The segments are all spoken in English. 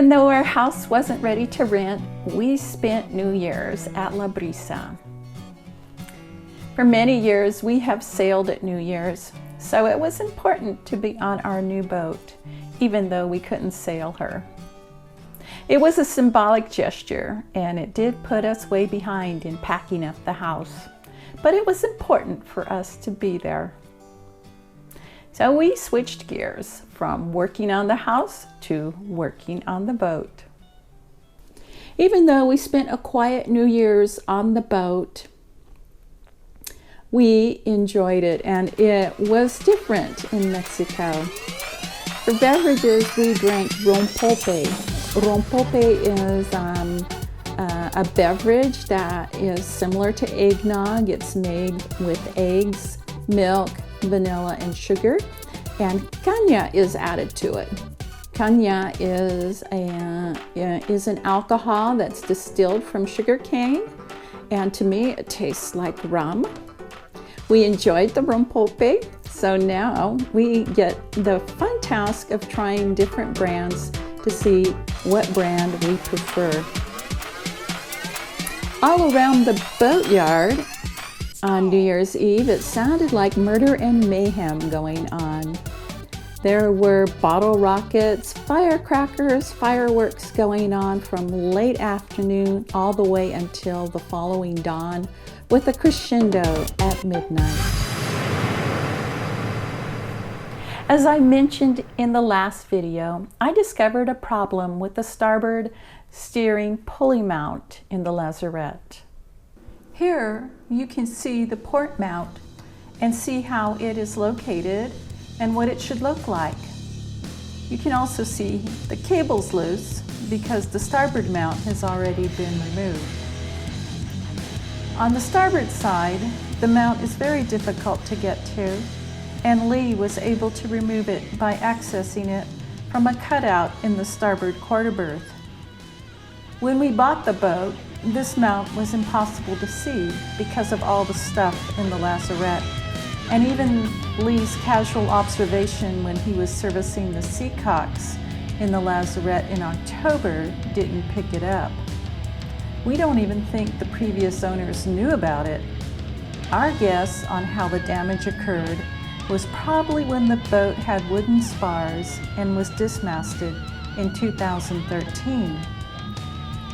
Even though our house wasn't ready to rent, we spent New Year's at La Brisa. For many years, we have sailed at New Year's, so it was important to be on our new boat, even though we couldn't sail her. It was a symbolic gesture, and it did put us way behind in packing up the house, but it was important for us to be there. So we switched gears from working on the house to working on the boat. Even though we spent a quiet New Year's on the boat, we enjoyed it, and it was different in Mexico. For beverages, we drank rompope. Rompope is a beverage that is similar to eggnog. It's made with eggs, milk, vanilla, and sugar, and caña is added to it. Caña is an alcohol that's distilled from sugar cane, and to me it tastes like rum. We enjoyed the rompope, so now we get the fun task of trying different brands to see what brand we prefer. All around the boatyard on New Year's Eve, it sounded like murder and mayhem going on. There were bottle rockets, firecrackers, fireworks going on from late afternoon all the way until the following dawn, with a crescendo at midnight. As I mentioned in the last video, I discovered a problem with the starboard steering pulley mount in the lazarette. Here you can see the port mount and see how it is located and what it should look like. You can also see the cable's loose because the starboard mount has already been removed. On the starboard side, the mount is very difficult to get to, and Lee was able to remove it by accessing it from a cutout in the starboard quarter berth. When we bought the boat, this mount was impossible to see because of all the stuff in the lazarette, and even Lee's casual observation when he was servicing the seacocks in the lazarette in October didn't pick it up. We don't even think the previous owners knew about it. Our guess on how the damage occurred was probably when the boat had wooden spars and was dismasted in 2013.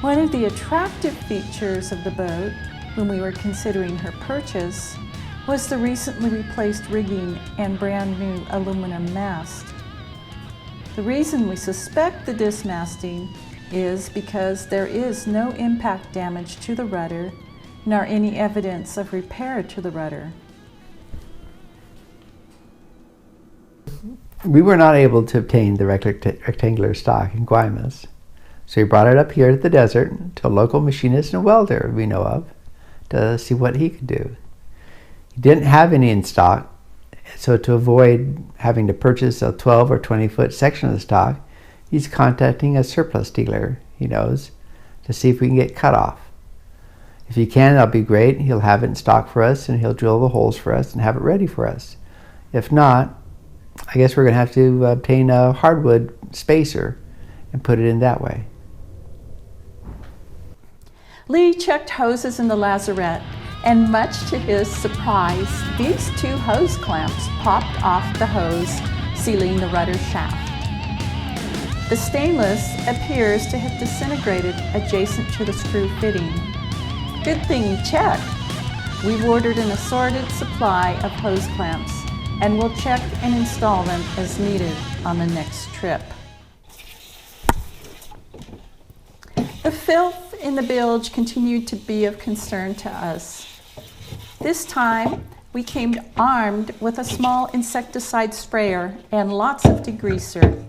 One of the attractive features of the boat when we were considering her purchase was the recently replaced rigging and brand new aluminum mast. The reason we suspect the dismasting is because there is no impact damage to the rudder, nor any evidence of repair to the rudder. We were not able to obtain the rectangular stock in Guaymas, so we brought it up here to the desert to a local machinist and welder we know of to see what he could do. He didn't have any in stock, so to avoid having to purchase a 12 or 20 foot section of the stock, he's contacting a surplus dealer he knows to see if we can get cut off. If he can, that'll be great. He'll have it in stock for us, and he'll drill the holes for us and have it ready for us. If not, I guess we're going to have to obtain a hardwood spacer and put it in that way. Lee checked hoses in the lazarette, and much to his surprise, these two hose clamps popped off the hose, sealing the rudder shaft. The stainless appears to have disintegrated adjacent to the screw fitting. Good thing he checked. We've ordered an assorted supply of hose clamps, and we'll check and install them as needed on the next trip. The filth in the bilge continued to be of concern to us. This time, we came armed with a small insecticide sprayer and lots of degreaser.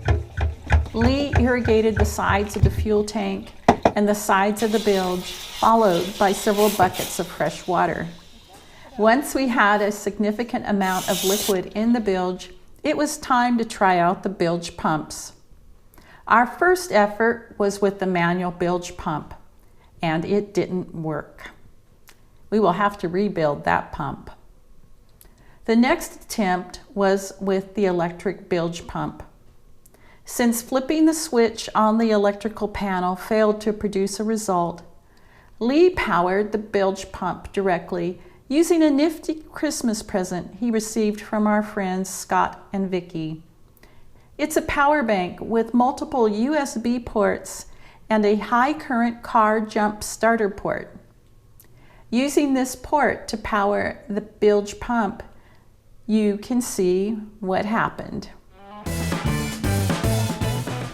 Lee irrigated the sides of the fuel tank and the sides of the bilge, followed by several buckets of fresh water. Once we had a significant amount of liquid in the bilge, it was time to try out the bilge pumps. Our first effort was with the manual bilge pump, and it didn't work. We will have to rebuild that pump. The next attempt was with the electric bilge pump. Since flipping the switch on the electrical panel failed to produce a result, Lee powered the bilge pump directly using a nifty Christmas present he received from our friends Scott and Vicky. It's a power bank with multiple USB ports and a high current car jump starter port. Using this port to power the bilge pump, you can see what happened.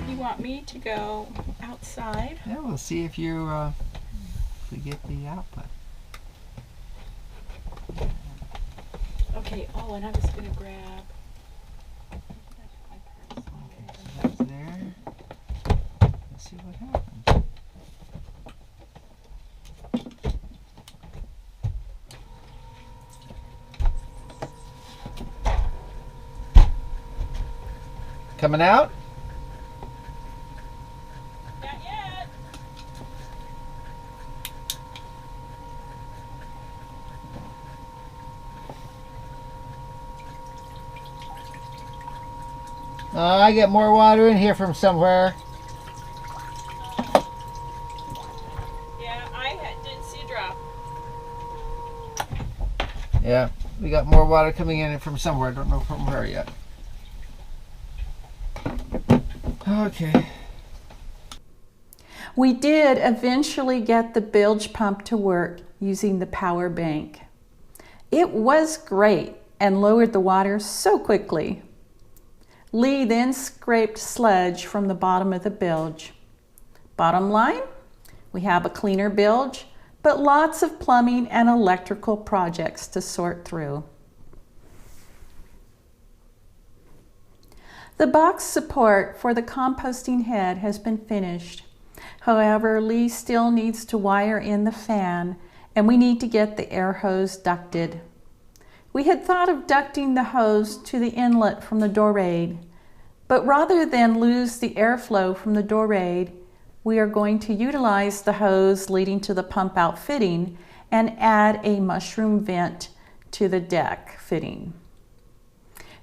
You want me to go outside? Yeah, we'll see if you if we get the output. Okay, oh, and I was going to grab... That's there. Let's see what happens. Coming out? Not yet. I get more water in here from somewhere. Yeah, I didn't see a drop. Yeah, we got more water coming in from somewhere. Don't know from where yet. Okay. We did eventually get the bilge pump to work using the power bank. It was great and lowered the water so quickly. Lee then scraped sludge from the bottom of the bilge. Bottom line, we have a cleaner bilge, but lots of plumbing and electrical projects to sort through. The box support for the composting head has been finished. However, Lee still needs to wire in the fan, and we need to get the air hose ducted. We had thought of ducting the hose to the inlet from the door rail, but rather than lose the airflow from the door rail, we are going to utilize the hose leading to the pump out fitting and add a mushroom vent to the deck fitting.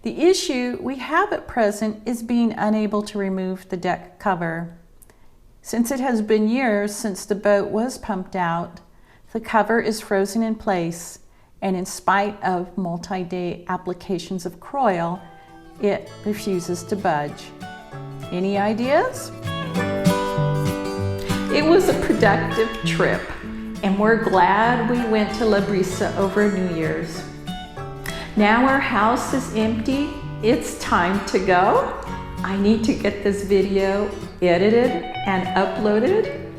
The issue we have at present is being unable to remove the deck cover. Since it has been years since the boat was pumped out, the cover is frozen in place, and in spite of multi-day applications of Croil, it refuses to budge. Any ideas? It was a productive trip, and we're glad we went to La Brisa over New Year's. Now our house is empty, it's time to go. I need to get this video edited and uploaded,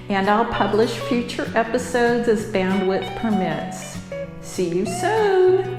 and I'll publish future episodes as bandwidth permits. See you soon.